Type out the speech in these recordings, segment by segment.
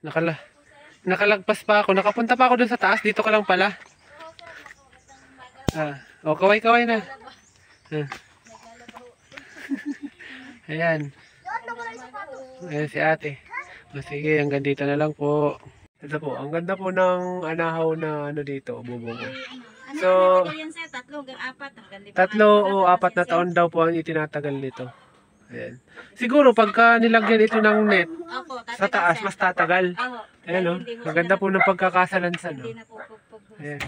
Nakala nakalagpas pa ako. Nakapunta pa ako dun sa taas. Dito ka lang pala. O, kaway-kaway na. Ayan. Ayan si ate. Sige, hanggang dito na lang po. Ito po, ang ganda po ng anahaw na ano dito, bubong. So, tatlo o apat na taon daw po ang itinatagal nito. Ayan. Siguro pagka nilagyan ito ng net sa taas, mas tatagal. Ayan o, ang ganda po ng pagkakasalansan. Ayan.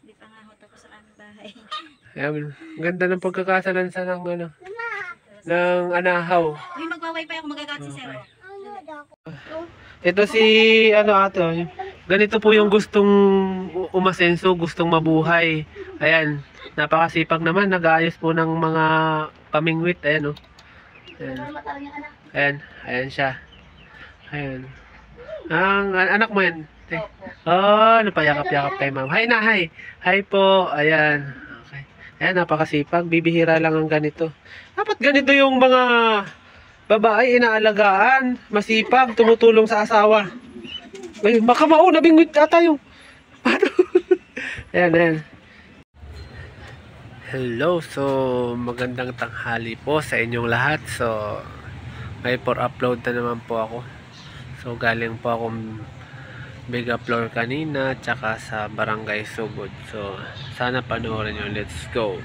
Hindi pa nga ho tapos ang aming bahay. Ayan, ang ganda ng pagkakasalansan ng ano, ng anahaw. Uy, magwa-wifi ako, magagalit si Sero. Ito si ano ato, ganito po yung gustong umasenso, gustong mabuhay. Ayan, napakasipag naman, nag-aayos po ng mga pamingwit. Ayan o. Ayan siya. Ayan. Ang anak mo yan. Oh, napayakap-yakap kay ma'am. Hi na, hi. Hi po. Ayan. Okay. Ayan, napakasipag. Bibihira lang ang ganito. Dapat ganito yung mga babae inaalagaan, masipag, tumutulong sa asawa. Ay, baka mauna, bingwit ata yung... Ayan. Hello, so magandang tanghali po sa inyong lahat. So, may for upload na naman po ako. So, galing po akong Mega Floor kanina, tsaka sa Barangay Sugod. So, sana panoorin nyo. Let's go!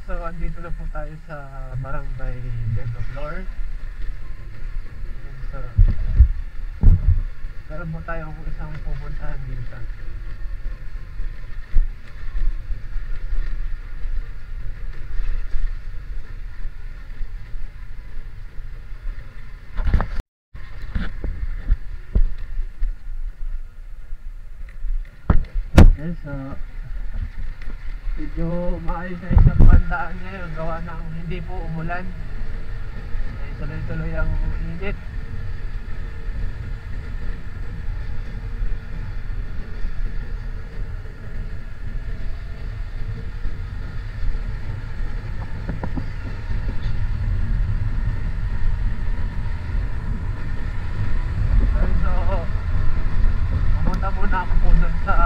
So, andito na po tayo sa Barangay Mega Floor. So, meron po tayo isang pupuntahan dito. Yes, so medyo maayos na isang bandaan ngayon gawa ng hindi po umulan. Ay tuloy-tuloy ang init. So pumunta muna ako po doon sa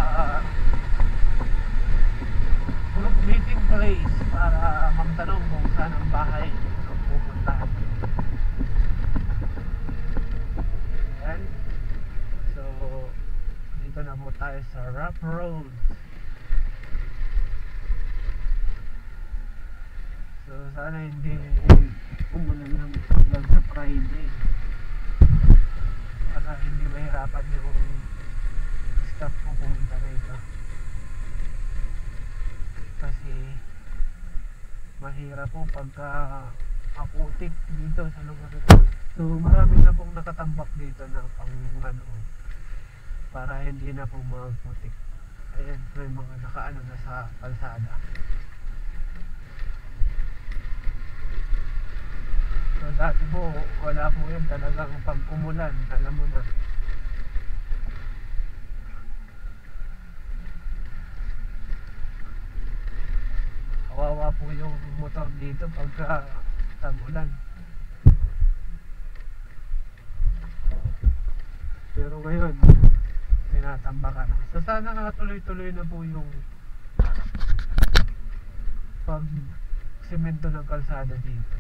group meeting place para magtanong kung saan ang bahay ang pupuntahan. Ayan. So, dito na po tayo sa Rough Road. So, sana hindi umulan ng hanggang sa Friday para hindi mahirapan yung staff ko pumunta rito. Kasi mahirap po pagka maputik dito sa lugar ito. So marami na pong nakatambak dito na pang ano, para hindi na po magputik. Ayan, may mga nakaano na sa kalsada. So dati po wala po yun, talagang pag umulan, alam mo na. Kawawa po yung motor dito pagka tag-ulan. Pero ngayon, tinatambakan na. So sana tuloy-tuloy na po yung pag-semento ng kalsada dito.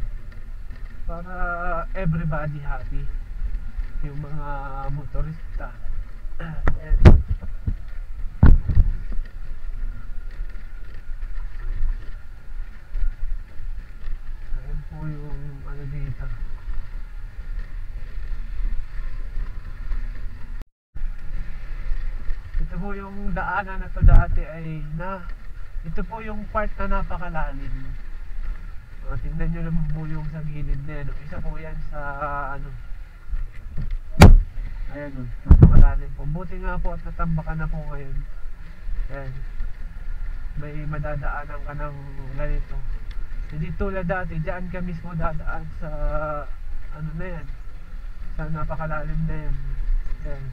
Para everybody happy. Yung mga motorista. And po yung ano dito. Ito po yung daanan na to dati ay ito po yung part na napakalalim. Tingnan nyo naman po yung sa gilid na yan. Isa po yan sa ano, ayan o, napakalalim po. Buti nga po at natambakan na po ngayon. Ayan, may madadaanan ka ng ganito. Hindi tulad dati, dyan ka mismo dadaan sa ano na yan, sa napakalalim na yan. Ayan.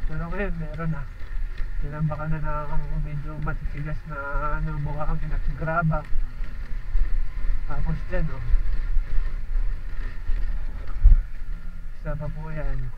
Pero ngayon meron na, tinambakan na ng medyo matitigas na ano, mukhang pinaggraba. Tapos dyan Isa pa po yan.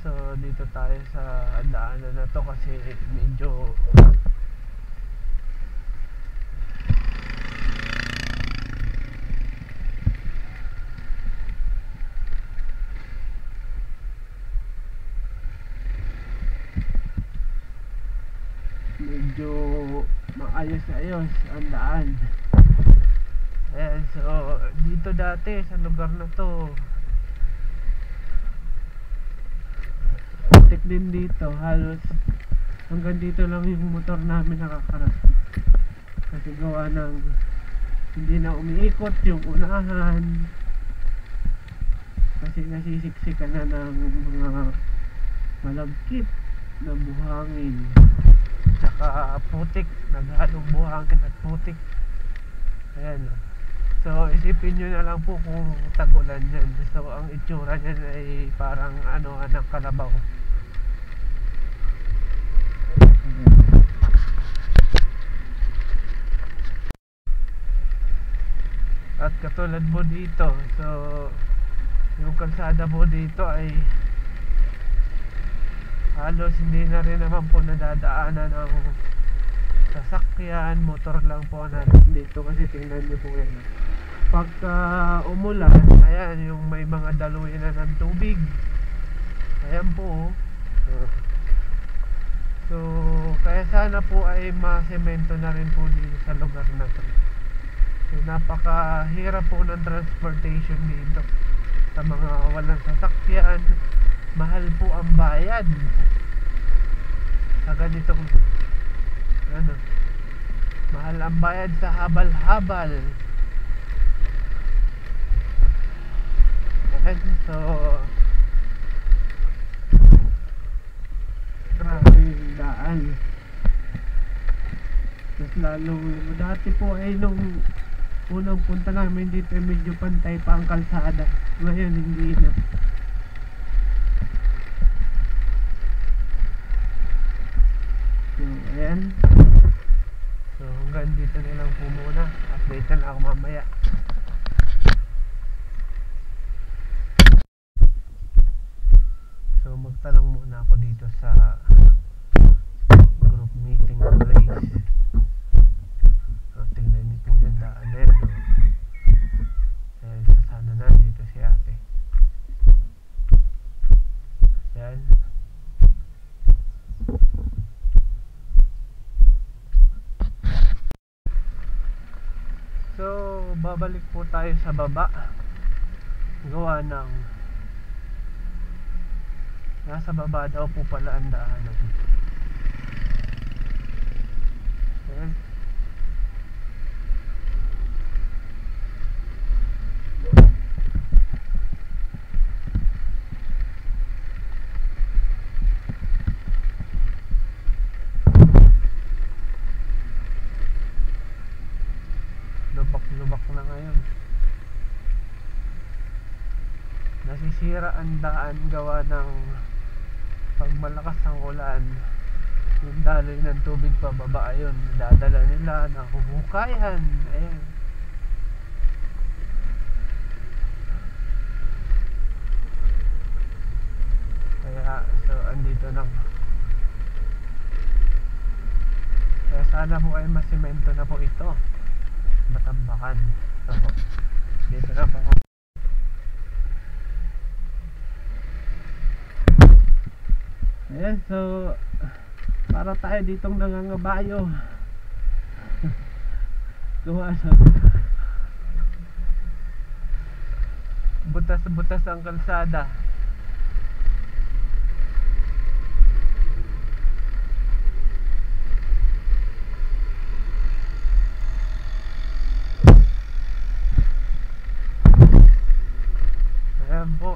So dito tayo sa daanan na to kasi medyo maayos-ayos ang daan. Ayan, so dito dati sa lugar na to putik din dito, halos hanggang dito lang yung motor namin nakakarating kasi gawa ng hindi na umiikot yung unahan kasi nasisiksikan na ng mga malagkit na buhangin tsaka putik, naghalong buhangin at putik. Ayan, so isipin nyo na lang po kung tag-ulan yan. So ang itsura nyan ay parang ano, anang kalabaw. At katulad mo dito, so yung kalsada mo dito ay halos hindi na rin naman po nadadaanan ng sasakyan, motor lang po natin dito kasi tingnan nyo po yan. Pagka umulan, ayan yung may mga daluyan na ng tubig. Ayan po. So kaya sana po ay masemento na rin po dito sa lugar na to. So napakahirap po ng transportation dito sa mga walang sasakyan. Mahal po ang bayad sa ganitong ano, mahal ang bayad sa habal-habal. Okay, so grabe yung daan. Tapos lalo dati po ay nung unang punta namin dito medyo pantay pa ang kalsada, ngayon hindi na. So ayan, so hanggang dito na lang po muna, update na ako mamaya. So magtanong muna ako dito sa group meeting place. Tingnan niyo po yung daan na yun. Ayan, sana na dito si ate. Ayan. So babalik po tayo sa baba, gawa ng nasa baba daw po pala ang daanan. Ayan. Lubak na ngayon. Nasisira ang daan gawa ng pag malakas ang ulan, yung daloy ng tubig pababa, ayun, dadala nila na huhukayan. Ayan. Kaya so andito na. Kaya sana po ay masemento na po ito. Batambakan. So, dito na po. Ayan, so para tayo ditong nangangabayo. Kuha butas-butas ang kalsada. Ayan po.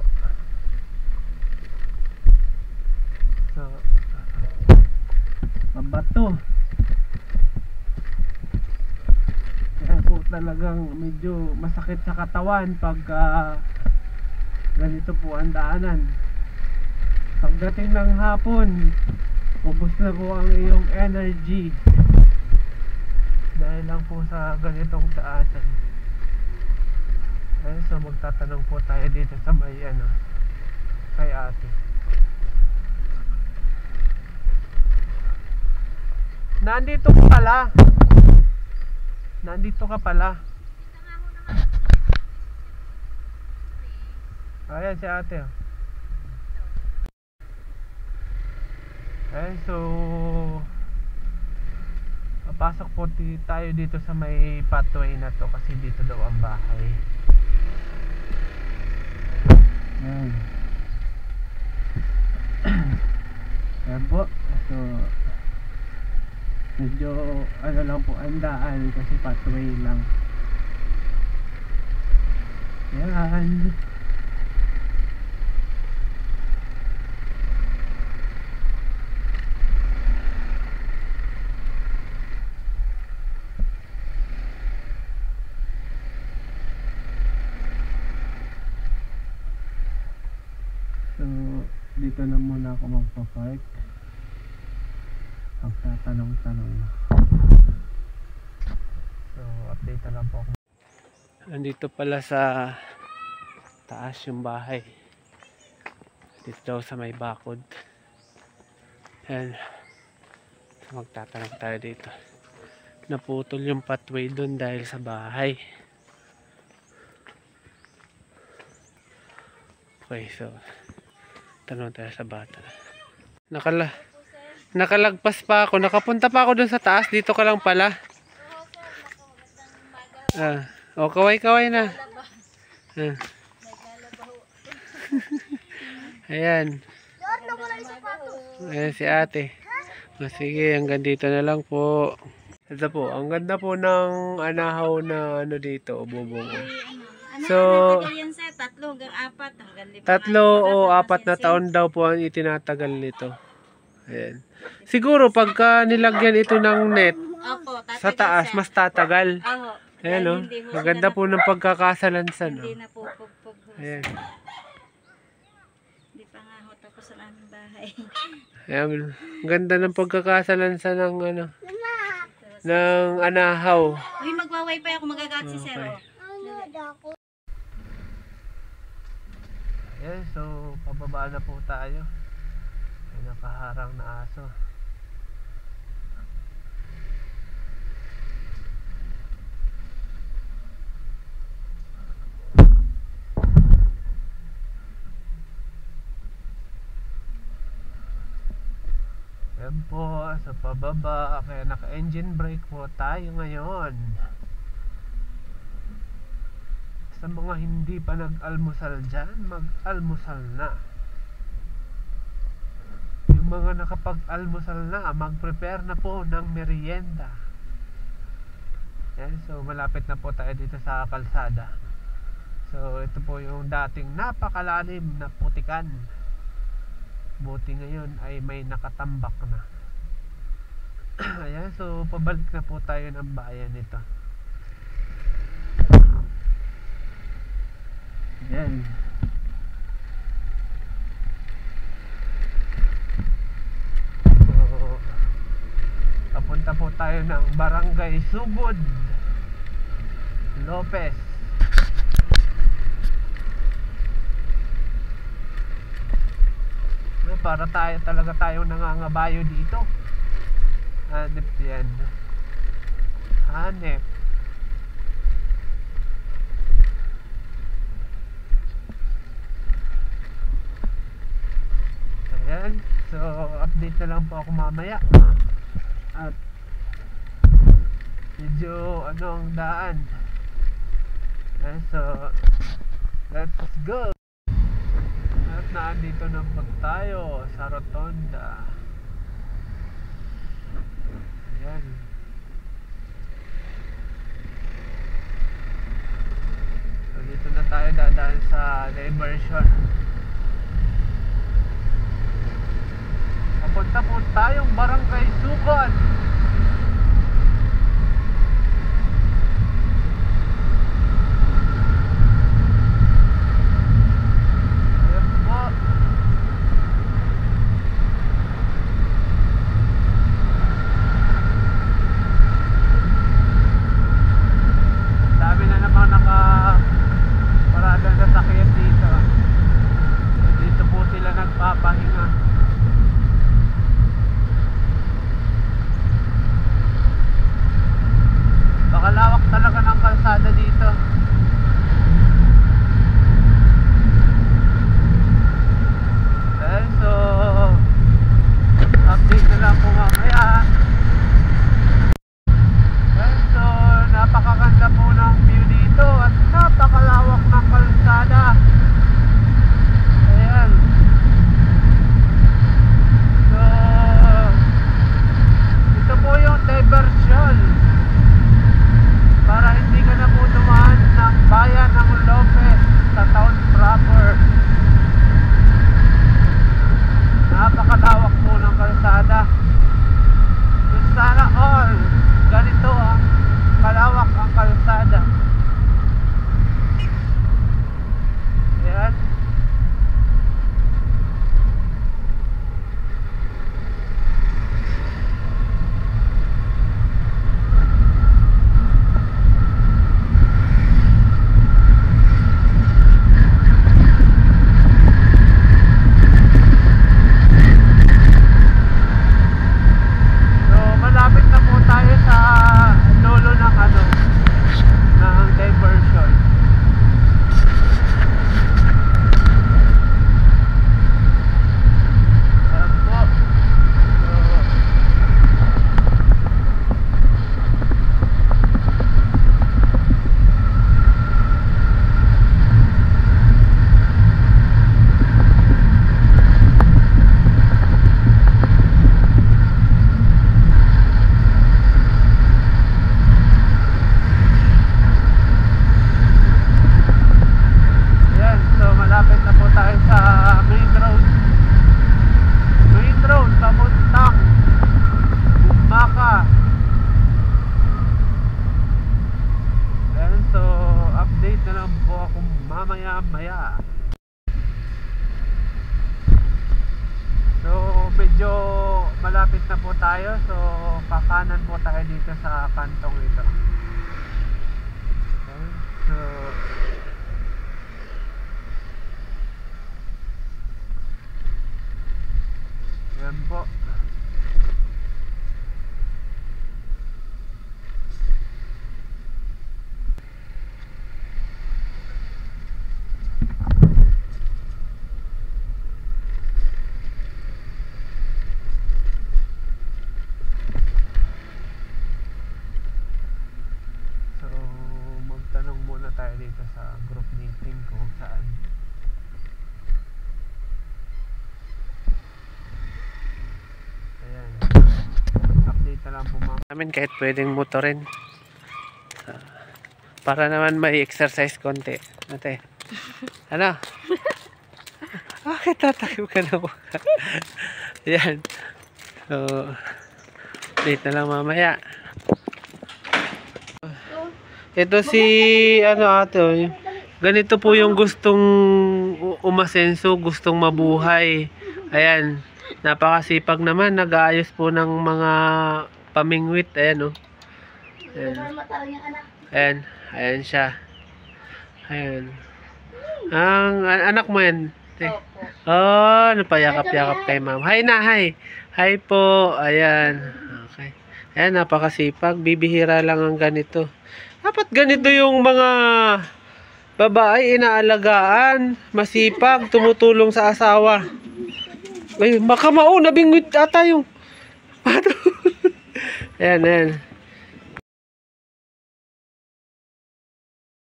So, mabato. Kaya po talagang medyo masakit sa katawan pag ganito po ang daanan. Pagdating ng hapon, ubos na po ang iyong energy dahil lang po sa ganitong daanan. Ayun, so magtatanong po tayo dito sa may kay ate. Nandito ka pala. Nandito ka pala. Ayan si ate. Ayan, so papasok po tayo dito sa may pathway na to kasi dito daw ang bahay. Ayan. Ayan po. So medyo lang po ang daan kasi pathway lang. Ayan. So dito na muna ako magpa-park. Magtatanong-tanong. So update na lang po ako. Nandito pala sa taas yung bahay. Dito daw sa may bakod. Ayan. So magtatanong tayo dito. Naputol yung pathway dun dahil sa bahay. Okay, so tanong tayo sa bata. Nakalagpas pa ako. Nakapunta pa ako dun sa taas. Dito ka lang pala. Kaway-kaway na. Ayan. Ayan si ate. Sige, hanggang dito na lang po. Ito po, ang ganda po ng anahaw na dito, bubong. So, yan sir, 3 hanggang 4 hanggang 5. 3 o 4 na taon daw po ang itinatagal nito. Ayan. Siguro pagka nilagyan ito ng net sa taas, mas tatagal. Ayan o. Ang ganda po ng pagkakasalansan. Hindi na po pugpug. Ayan. Hindi pa nga ho tapos ang aming bahay. Ayan. Ang ganda ng pagkakasalansan ng ng anahaw. Uy, magwa-wifi ako, magagat si sir. Ayan, so pababa na po tayo. May nakaharang na aso. Ayan po, sa pababa. Kaya naka-engine brake po tayo ngayon. Sa mga hindi pa nag-almusal dyan, mag-almusal na. Yung mga nakapag-almusal na, mag-prepare na po ng merienda. Yan, so malapit na po tayo dito sa kalsada. So ito po yung dating napakalalim na putikan. Buti ngayon ay may nakatambak na. Ayan, so pabalik na po tayo ng bayan nito. Yan. So papunta po tayo ng Barangay Sugod Lopez. Para tayo talaga tayong nangangabayo dito. Hanep yan. Hanep. Ayan. So, update na lang po ako mamaya. At medyo ano ang daan. Ayan, so let's go. At naandito na po tayo sa Rotonda. Ayan. So dito na tayo dadaan sa diversion. Papunta po tayong Barangay Sugon. Lawak talaga ng kalsada dito. So update na lang po mamaya. So napakaganda po ng view dito at napakalawak ng kalsada. Ayan. So ito po yung diversion para hindi ka na po dumaan ng bayan ng Lopez sa town proper. Napakalawak po ng kalsada. Sana all ganito ang kalawak ang kalsada. Ayan. Maya. So medyo malapit na po tayo. So kakanan po tayo dito sa kantong ito. Okay. So yan po. Tayo dito sa group meeting kung saan ayan, update na lang po namin kahit pwedeng motorin para naman may exercise konti. Ate, ano? Bakit tatakip ka na po? Ayan, so update na lang mamaya. Ito si ano ate, ganito po yung gustong umasenso, gustong mabuhay. Ayan, napakasipag naman, nag-aayos po ng mga pamingwit. Ayan, oh. Ayan. Ayan, ayan siya. Ayan. Ang anak mo yan. Oh, napayakap-yakap kay ma'am. Hi na, hi. Hi po. Ayan. Okay. Ayan, napakasipag. Bibihira lang ang ganito. Dapat ganito yung mga babae inaalagaan. Masipag, tumutulong sa asawa. Ay, makamao, nabingwit ata yung... Ayan, ayan.